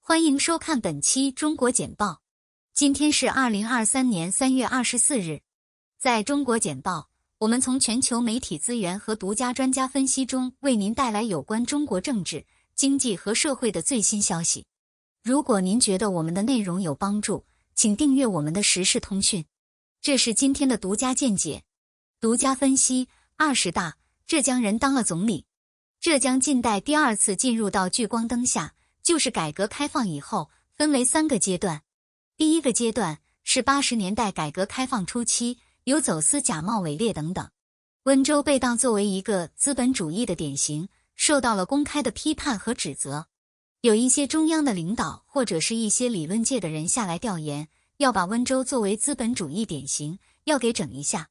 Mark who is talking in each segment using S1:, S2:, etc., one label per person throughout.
S1: 欢迎收看本期中国简报。今天是2023年3月24日。在中国简报，我们从全球媒体资源和独家专家分析中为您带来有关中国政治、经济和社会的最新消息。如果您觉得我们的内容有帮助，请订阅我们的时事通讯。这是今天的独家见解。独家分析：20大，浙江人当了总理。浙江近代第二次进入到聚光灯下，就是改革开放以后，分为3个阶段。第一个阶段是80年代改革开放初期，有走私假冒伪劣等等。温州被当作为一个资本主义的典型，受到了公开的批判和指责。有一些中央的领导或者是一些理论界的人下来调研，要把温州作为资本主义典型，要给整一下。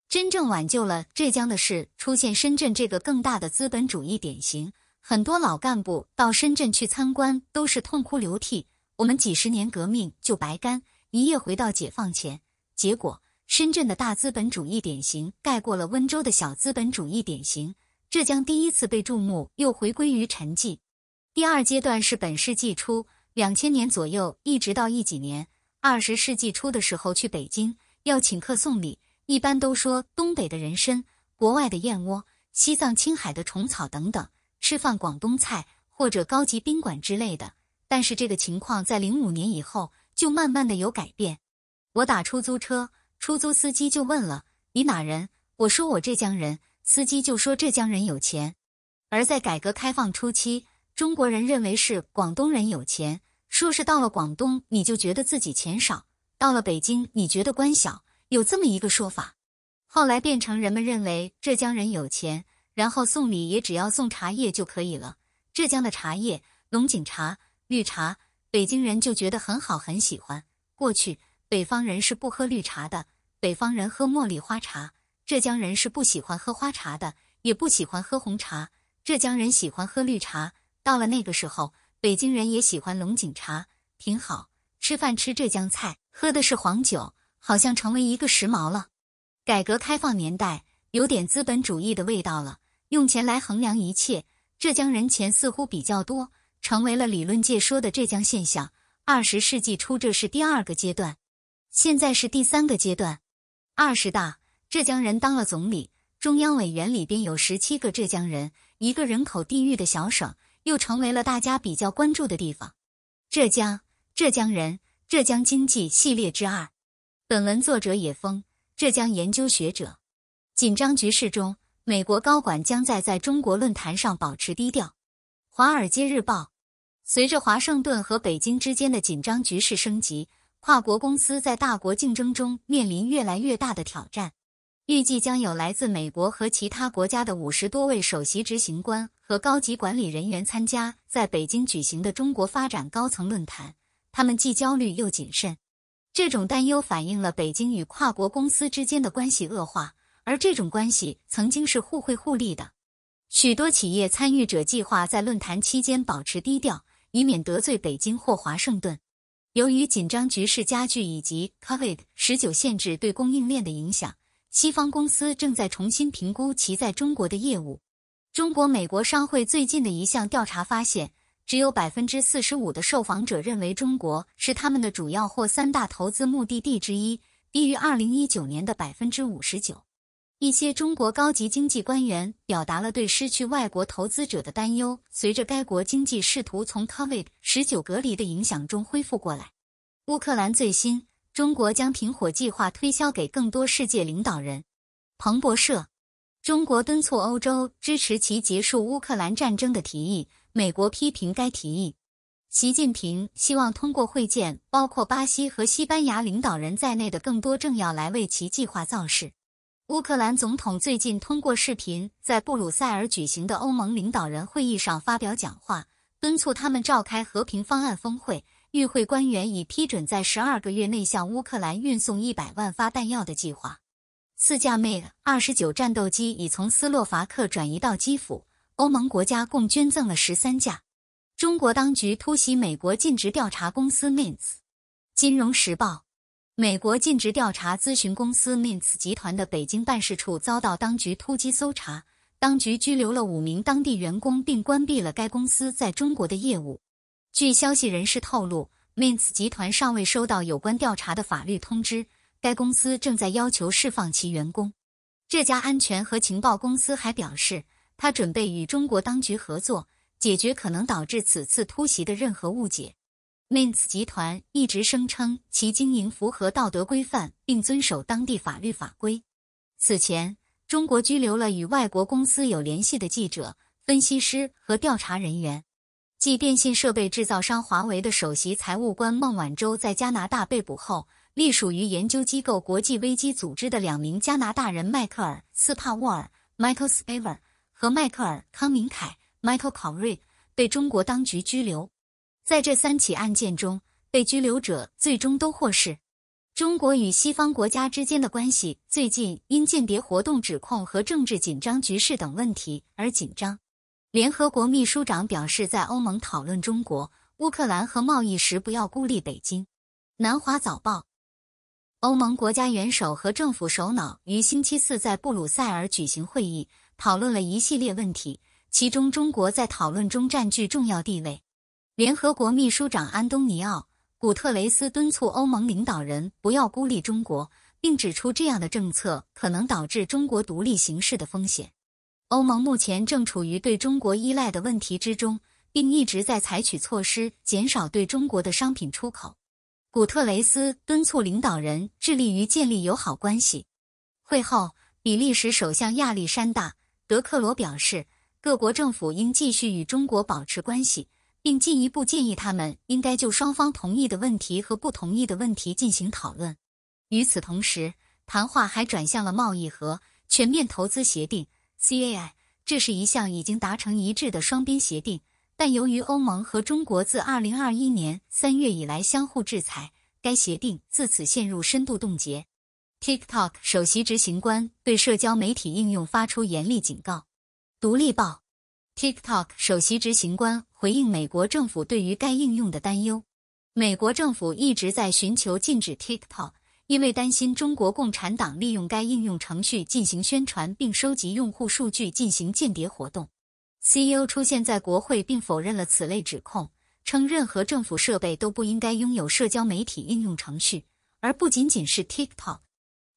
S1: 真正挽救了浙江的是出现深圳这个更大的资本主义典型。很多老干部到深圳去参观都是痛哭流涕，我们几十年革命就白干，一夜回到解放前。结果深圳的大资本主义典型盖过了温州的小资本主义典型，浙江第一次被注目，又回归于沉寂。第二阶段是本世纪初2000年左右一直到10几年，20世纪初的时候去北京要请客送礼，一般都说东北的人参，国外的燕窝，西藏青海的虫草等等，吃饭广东菜或者高级宾馆之类的。但是这个情况在05年以后就慢慢的有改变。我打出租车，出租司机就问了，你哪人？我说我浙江人，司机就说浙江人有钱。而在改革开放初期，中国人认为是广东人有钱，说是到了广东你就觉得自己钱少，到了北京你觉得官小，有这么一个说法。后来变成人们认为浙江人有钱，然后送礼也只要送茶叶就可以了。浙江的茶叶，龙井茶、绿茶，北京人就觉得很好很喜欢。过去北方人是不喝绿茶的，北方人喝茉莉花茶，浙江人是不喜欢喝花茶的，也不喜欢喝红茶，浙江人喜欢喝绿茶。到了那个时候，北京人也喜欢龙井茶，挺好。吃饭吃浙江菜，喝的是黄酒，好像成为一个时髦了。改革开放年代有点资本主义的味道了，用钱来衡量一切，浙江人钱似乎比较多，成为了理论界说的浙江现象。20世纪初这是第2个阶段，现在是第3个阶段。20大，浙江人当了总理，中央委员里边有17个浙江人，一个人口地域的小省，又成为了大家比较关注的地方。浙江、浙江人、浙江经济系列之2。本文作者野风，浙江研究学者。紧张局势中，美国高管将在中国论坛上保持低调。华尔街日报，随着华盛顿和北京之间的紧张局势升级，跨国公司在大国竞争中面临越来越大的挑战。预计将有来自美国和其他国家的50多位首席执行官和高级管理人员参加在北京举行的中国发展高层论坛，他们既焦虑又谨慎。这种担忧反映了北京与跨国公司之间的关系恶化，而这种关系曾经是互惠互利的。许多企业参与者计划在论坛期间保持低调，以免得罪北京或华盛顿。由于紧张局势加剧以及 COVID-19 限制对供应链的影响，西方公司正在重新评估其在中国的业务。中国美国商会最近的一项调查发现，只有 45% 的受访者认为中国是他们的主要或3大投资目的地之一，低于2019年的 59%。一些中国高级经济官员表达了对失去外国投资者的担忧，随着该国经济试图从 COVID-19 隔离的影响中恢复过来。乌克兰最新，中国将停火计划推销给更多世界领导人。彭博社，中国敦促欧洲支持其结束乌克兰战争的提议，美国批评该提议。习近平希望通过会见包括巴西和西班牙领导人在内的更多政要来为其计划造势。乌克兰总统最近通过视频在布鲁塞尔举行的欧盟领导人会议上发表讲话，敦促他们召开和平方案峰会。与会官员已批准在12个月内向乌克兰运送100万发弹药的计划。4架 MiG-29战斗机已从斯洛伐克转移到基辅，欧盟国家共捐赠了13架。中国当局突袭美国尽职调查公司 Mintz。金融时报，美国尽职调查咨询公司 Mintz 集团的北京办事处遭到当局突击搜查，当局拘留了5名当地员工并关闭了该公司在中国的业务。据消息人士透露，Mints 集团尚未收到有关调查的法律通知，该公司正在要求释放其员工。这家安全和情报公司还表示，他准备与中国当局合作，解决可能导致此次突袭的任何误解。Mints 集团一直声称其经营符合道德规范，并遵守当地法律法规。此前，中国拘留了与外国公司有联系的记者、分析师和调查人员。继电信设备制造商华为的首席财务官孟晚舟在加拿大被捕后，隶属于研究机构国际危机组织的2名加拿大人迈克尔·斯帕沃尔 （Michael Spavor） 和迈克尔·康明凯 （Michael Kovrig） 被中国当局拘留。在这3起案件中，被拘留者最终都获释。中国与西方国家之间的关系最近因间谍活动指控和政治紧张局势等问题而紧张。联合国秘书长表示，在欧盟讨论中国、乌克兰和贸易时不要孤立北京。南华早报。欧盟国家元首和政府首脑于星期四在布鲁塞尔举行会议，讨论了一系列问题，其中中国在讨论中占据重要地位。联合国秘书长安东尼奥·古特雷斯敦促欧盟领导人不要孤立中国，并指出这样的政策可能导致中国独立行事的风险。欧盟目前正处于对中国依赖的问题之中，并一直在采取措施减少对中国的商品出口。古特雷斯敦促领导人致力于建立友好关系。会后，比利时首相亚历山大·德克罗表示，各国政府应继续与中国保持关系，并进一步建议他们应该就双方同意的问题和不同意的问题进行讨论。与此同时，谈话还转向了贸易和全面投资协定 CAI， 这是一项已经达成一致的双边协定，但由于欧盟和中国自2021年3月以来相互制裁，该协定自此陷入深度冻结。TikTok 首席执行官对社交媒体应用发出严厉警告。独立报。TikTok 首席执行官回应美国政府对于该应用的担忧。美国政府一直在寻求禁止 TikTok， 因为担心中国共产党利用该应用程序进行宣传并收集用户数据进行间谍活动。CEO 出现在国会并否认了此类指控，称任何政府设备都不应该拥有社交媒体应用程序，而不仅仅是 TikTok。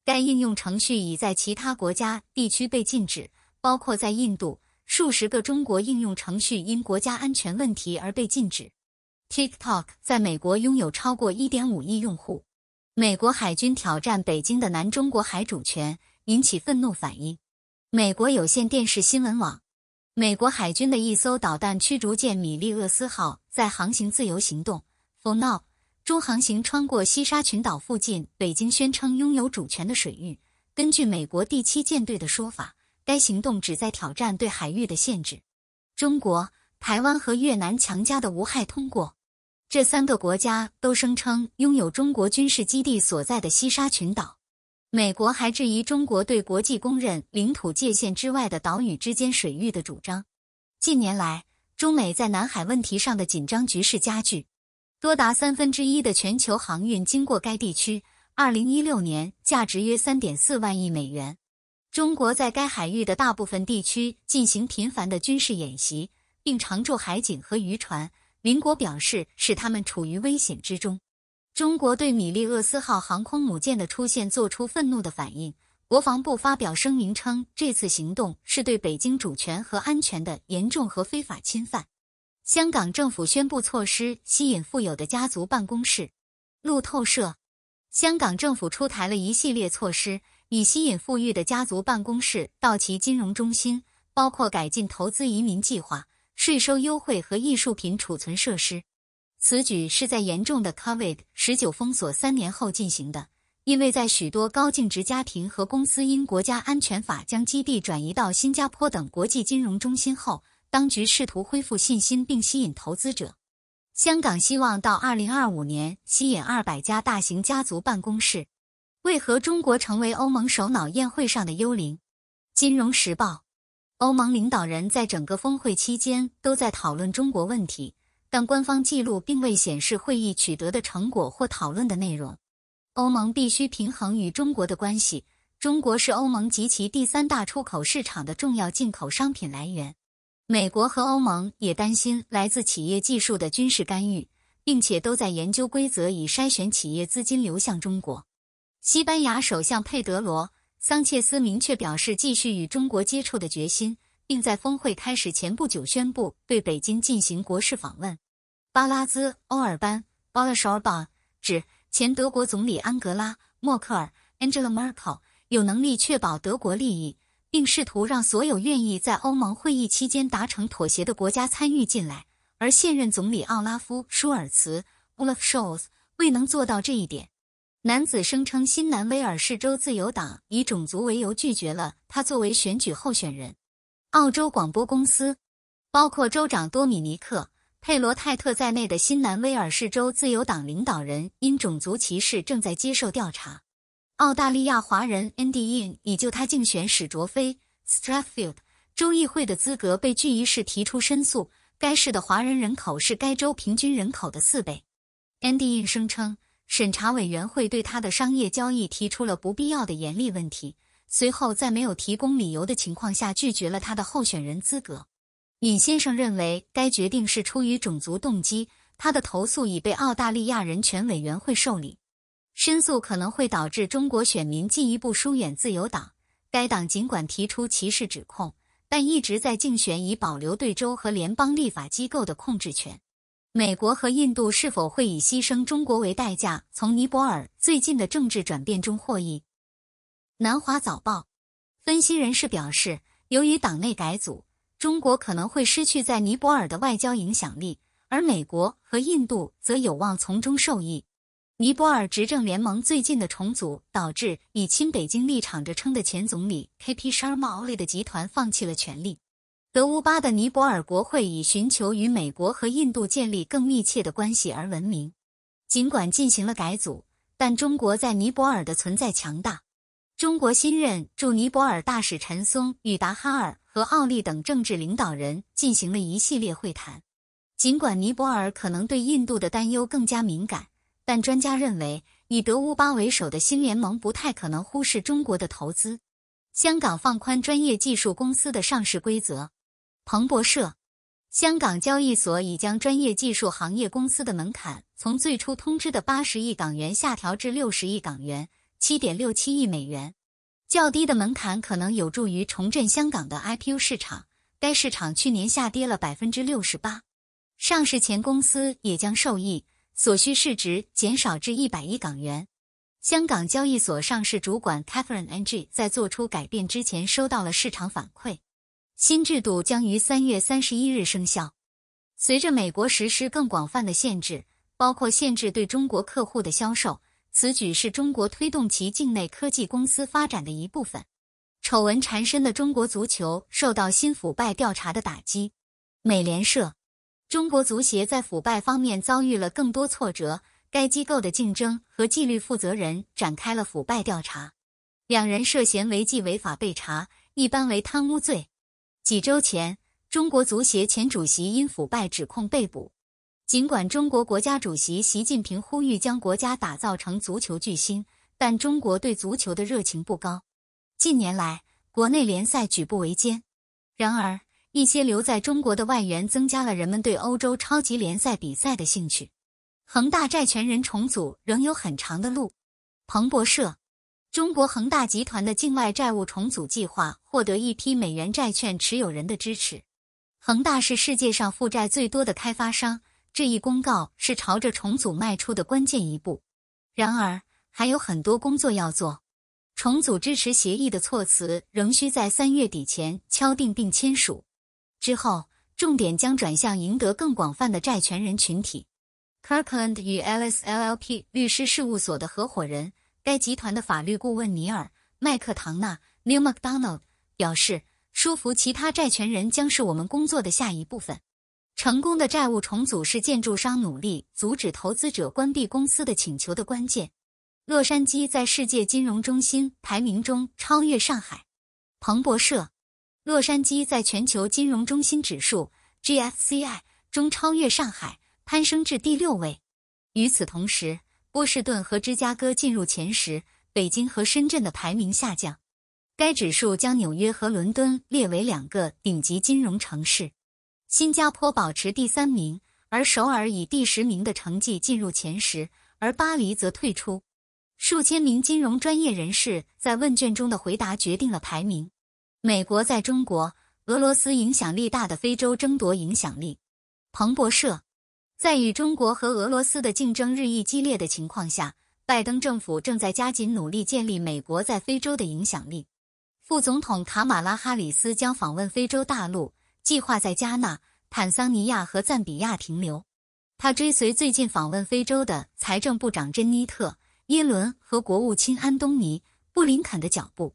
S1: 该应用程序已在其他国家地区被禁止，包括在印度，数十个中国应用程序因国家安全问题而被禁止。TikTok 在美国拥有超过 1.5 亿用户。美国海军挑战北京的南中国海主权，引起愤怒反应。美国有线电视新闻网。美国海军的一艘导弹驱逐舰米利厄斯号在航行自由行动 For Now 中航行穿过西沙群岛附近北京宣称拥有主权的水域。根据美国第7舰队的说法，该行动旨在挑战对海域的限制。中国、台湾和越南强加的无害通过。这3个国家都声称拥有中国军事基地所在的西沙群岛。美国还质疑中国对国际公认领土界限之外的岛屿之间水域的主张。近年来，中美在南海问题上的紧张局势加剧，多达1/3的全球航运经过该地区。2016年价值约 3.4 万亿美元。中国在该海域的大部分地区进行频繁的军事演习，并常驻海警和渔船。邻国表示使他们处于危险之中。中国对米利厄斯号航空母舰的出现做出愤怒的反应。国防部发表声明称，这次行动是对北京主权和安全的严重和非法侵犯。香港政府宣布措施吸引富有的家族办公室。路透社。香港政府出台了一系列措施，以吸引富裕的家族办公室到其金融中心，包括改进投资移民计划、税收优惠和艺术品储存设施。此举是在严重的 COVID-19 封锁3年后进行的，因为在许多高净值家庭和公司因国家安全法将基地转移到新加坡等国际金融中心后，当局试图恢复信心并吸引投资者。香港希望到2025年吸引200家大型家族办公室。为何中国成为欧盟首脑宴会上的幽灵？金融时报。欧盟领导人在整个峰会期间都在讨论中国问题，但官方记录并未显示会议取得的成果或讨论的内容。欧盟必须平衡与中国的关系，中国是欧盟及其第3大出口市场的重要进口商品来源。美国和欧盟也担心来自企业技术的军事干预，并且都在研究规则以筛选企业资金流向中国。西班牙首相佩德罗·桑切斯明确表示继续与中国接触的决心，并在峰会开始前不久宣布对北京进行国事访问。巴拉兹·欧尔班 （Balaschorban） 指前德国总理安格拉·默克尔 （Angela Merkel） 有能力确保德国利益，并试图让所有愿意在欧盟会议期间达成妥协的国家参与进来，而现任总理奥拉夫·舒尔茨 （Olaf Scholz） 未能做到这一点。男子声称新南威尔士州自由党以种族为由拒绝了他作为选举候选人。澳洲广播公司，包括州长多米尼克·佩罗泰特在内的新南威尔士州自由党领导人因种族歧视正在接受调查。澳大利亚华人 Andy Yin 已就他竞选史卓菲 Strathfield 州议会的资格被拒一事提出申诉，该市的华人人口是该州平均人口的4倍。Andy Yin 声称审查委员会对他的商业交易提出了不必要的严厉问题，随后在没有提供理由的情况下拒绝了他的候选人资格。尹先生认为该决定是出于种族动机，他的投诉已被澳大利亚人权委员会受理。申诉可能会导致中国选民进一步疏远自由党，该党尽管提出歧视指控，但一直在竞选以保留对州和联邦立法机构的控制权。美国和印度是否会以牺牲中国为代价，从尼泊尔最近的政治转变中获益？南华早报分析人士表示，由于党内改组，中国可能会失去在尼泊尔的外交影响力，而美国和印度则有望从中受益。尼泊尔执政联盟最近的重组导致以亲北京立场着称的前总理 KP Sharma Oli 的集团放弃了权力。德乌巴的尼泊尔国会以寻求与美国和印度建立更密切的关系而闻名。尽管进行了改组，但中国在尼泊尔的存在强大。中国新任驻尼泊尔大使陈松与达哈尔和奥利等政治领导人进行了一系列会谈。尽管尼泊尔可能对印度的担忧更加敏感，但专家认为以德乌巴为首的新联盟不太可能忽视中国的投资。香港放宽专业技术公司的上市规则。彭博社，香港交易所已将专业技术行业公司的门槛从最初通知的80亿港元下调至60亿港元 7.67 亿美元。较低的门槛可能有助于重振香港的 IPO 市场，该市场去年下跌了 68%。上市前公司也将受益，所需市值减少至100亿港元。香港交易所上市主管 Catherine Ng 在做出改变之前收到了市场反馈。新制度将于3月31日生效。随着美国实施更广泛的限制，包括限制对中国客户的销售，此举是中国推动其境内科技公司发展的一部分。丑闻缠身的中国足球受到新腐败调查的打击。美联社，中国足协在腐败方面遭遇了更多挫折，该机构的竞争和纪律负责人展开了腐败调查。2人涉嫌违纪违法被查，一般为贪污罪。几周前，中国足协前主席因腐败指控被捕。尽管中国国家主席习近平呼吁将国家打造成足球巨星，但中国对足球的热情不高。近年来，国内联赛举步维艰。然而，一些留在中国的外援增加了人们对欧洲超级联赛比赛的兴趣。恒大债权人重组仍有很长的路。彭博社，中国恒大集团的境外债务重组计划获得一批美元债券持有人的支持。恒大是世界上负债最多的开发商，这一公告是朝着重组迈出的关键一步。然而，还有很多工作要做。重组支持协议的措辞仍需在3月底前敲定并签署。之后，重点将转向赢得更广泛的债权人群体。Kirkland 与 Ellis LLP 律师事务所的合伙人，该集团的法律顾问尼尔·麦克唐纳 Neil MacDonald 表示，说服其他债权人将是我们工作的下一部分。成功的债务重组是建筑商努力阻止投资者关闭公司的请求的关键。洛杉矶在世界金融中心排名中超越上海。彭博社，洛杉矶在全球金融中心指数 GFCI 中超越上海，攀升至第6位。与此同时，波士顿和芝加哥进入前10，北京和深圳的排名下降。该指数将纽约和伦敦列为2个顶级金融城市。新加坡保持第3名，而首尔以第10名的成绩进入前10，而巴黎则退出。数千名金融专业人士在问卷中的回答决定了排名。美国在中国、俄罗斯影响力大的非洲争夺影响力。彭博社，在与中国和俄罗斯的竞争日益激烈的情况下，拜登政府正在加紧努力建立美国在非洲的影响力。副总统卡马拉哈里斯将访问非洲大陆，计划在加纳、坦桑尼亚和赞比亚停留。他追随最近访问非洲的财政部长珍妮特·耶伦和国务卿安东尼·布林肯的脚步。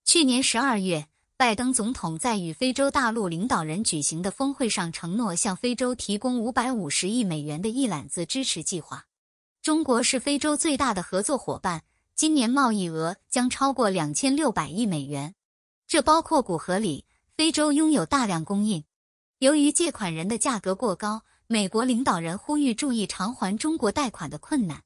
S1: 去年12月，拜登总统在与非洲大陆领导人举行的峰会上承诺向非洲提供550亿美元的一揽子支持计划。中国是非洲最大的合作伙伴，今年贸易额将超过2600亿美元。这包括古河里，非洲拥有大量供应。由于借款人的价格过高，美国领导人呼吁注意偿还中国贷款的困难。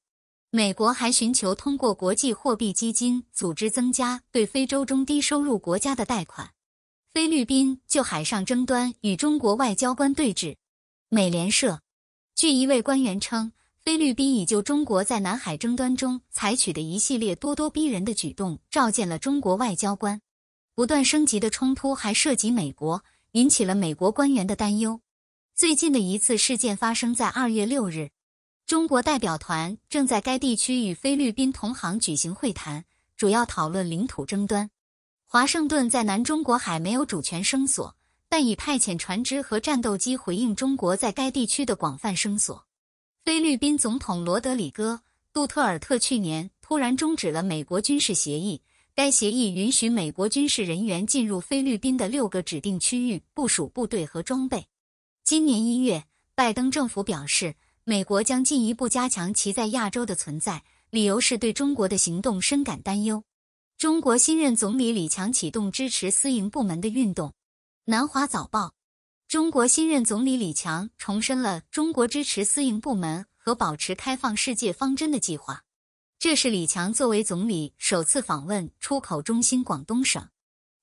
S1: 美国还寻求通过国际货币基金组织增加对非洲中低收入国家的贷款。菲律宾就海上争端与中国外交官对峙。美联社，据一位官员称，菲律宾已就中国在南海争端中采取的一系列咄咄逼人的举动召见了中国外交官。不断升级的冲突还涉及美国，引起了美国官员的担忧。最近的一次事件发生在2月6日，中国代表团正在该地区与菲律宾同行举行会谈，主要讨论领土争端。华盛顿在南中国海没有主权声索，但已派遣船只和战斗机回应中国在该地区的广泛声索。菲律宾总统罗德里戈·杜特尔特去年突然终止了美国军事协议，该协议允许美国军事人员进入菲律宾的6个指定区域部署部队和装备。今年1月，拜登政府表示，美国将进一步加强其在亚洲的存在，理由是对中国的行动深感担忧。中国新任总理李强启动支持私营部门的运动。南华早报，中国新任总理李强重申了中国支持私营部门和保持开放世界方针的计划。这是李强作为总理首次访问出口中心广东省。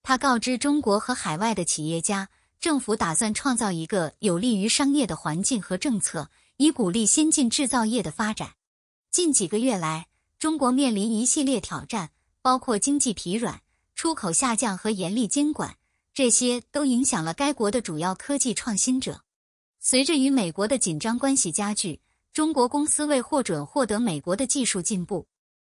S1: 他告知中国和海外的企业家，政府打算创造一个有利于商业的环境和政策，以鼓励先进制造业的发展。近几个月来，中国面临一系列挑战，包括经济疲软、出口下降和严厉监管，这些都影响了该国的主要科技创新者。随着与美国的紧张关系加剧，中国公司为获准获得美国的技术进步，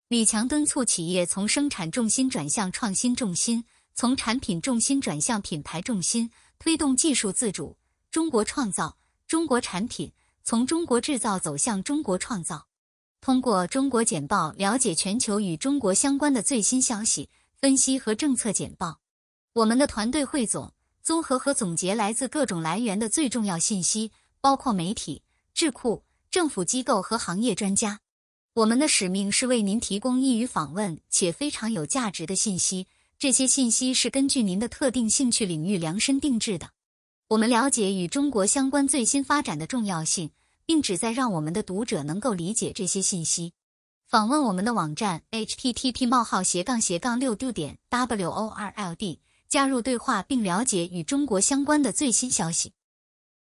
S1: 李强敦促企业从生产重心转向创新重心，从产品重心转向品牌重心，推动技术自主，中国创造、中国产品，从中国制造走向中国创造。通过中国简报了解全球与中国相关的最新消息、分析和政策简报。我们的团队汇总、综合和总结来自各种来源的最重要信息，包括媒体、智库、政府机构和行业专家。我们的使命是为您提供易于访问且非常有价值的信息，这些信息是根据您的特定兴趣领域量身定制的。我们了解与中国相关最新发展的重要性，并旨在让我们的读者能够理解这些信息。访问我们的网站 http://6do.world， 加入对话并了解与中国相关的最新消息。